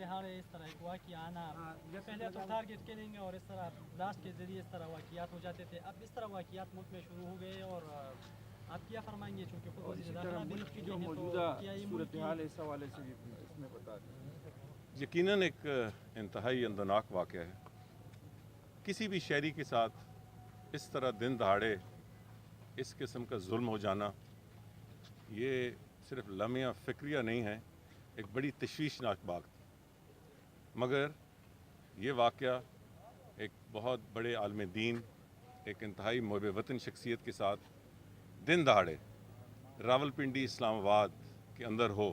دہاڑے اس طرح ایک واقعہ آنا، پہلے تو ٹارگیٹ کلنگ اور اس طرح بلاسٹ کے ذریعے اس طرح واقعات ہو جاتے تھے، اب اس طرح واقعات ملک میں شروع ہو گئے، اور آپ کیا فرمائیں گے چونکہ خود وزیر داخلہ بھی ملک کی جو ہیں، تو موجودہ کیا یہ ملک صورتحال ہے اس حوالے سے بھی اس میں بتا دیں؟ یقیناً ایک انتہائی اندناک واقعہ ہے. کسی بھی شہری کے ساتھ اس طرح دن دہاڑے اس قسم کا ظلم ہو جانا یہ صرف لمحہ فکریہ نہیں ہے، ایک بڑی تشویشناک بات. مگر یہ واقعہ ایک بہت بڑے عالم دین، ایک انتہائی محب وطن شخصیت کے ساتھ دن دہاڑے راولپنڈی اسلام آباد کے اندر ہو،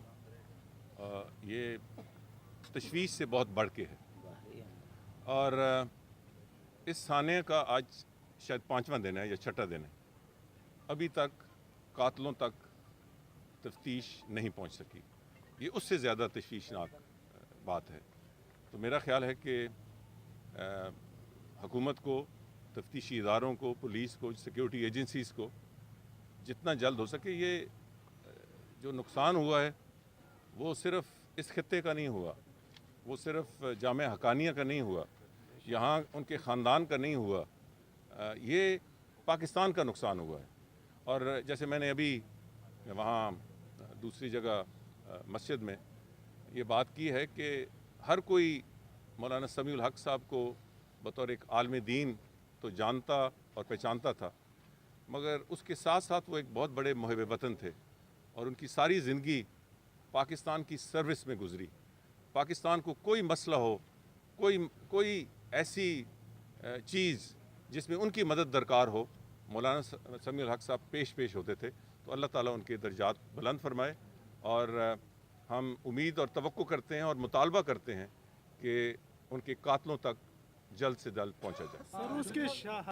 یہ تشویش سے بہت بڑھ کے ہے. اور اس سانحے کا آج شاید 5واں دن ہے یا 6واں دن ہے. ابھی تک قاتلوں تک تفتیش نہیں پہنچ سکی. یہ اس سے زیادہ تشویشناک بات ہے. تو میرا خیال ہے کہ حکومت کو، تفتیشی اداروں کو، پولیس کو، سیکیورٹی ایجنسیز کو جتنا جلد ہو سکے یہ جو نقصان ہوا ہے وہ صرف اس خطے کا نہیں ہوا، وہ صرف جامعہ حقانیہ کا نہیں ہوا، یہاں ان کے خاندان کا نہیں ہوا، یہ پاکستان کا نقصان ہوا ہے. اور جیسے میں نے ابھی وہاں دوسری جگہ مسجد میں یہ بات کی ہے کہ ہر کوئی مولانا سمیع الحق صاحب کو بطور ایک عالم دین تو جانتا اور پہچانتا تھا، مگر اس کے ساتھ ساتھ وہ ایک بہت بڑے محب وطن تھے، اور ان کی ساری زندگی پاکستان کی سروس میں گزری. پاکستان کو کوئی مسئلہ ہو، کوئی ایسی چیز جس میں ان کی مدد درکار ہو، مولانا سمیع الحق صاحب پیش ہوتے تھے. تو اللہ تعالیٰ ان کے درجات بلند فرمائے، اور ہم امید اور توقع کرتے ہیں اور مطالبہ کرتے ہیں کہ ان کے قاتلوں تک جلد سے جلد پہنچا جائے.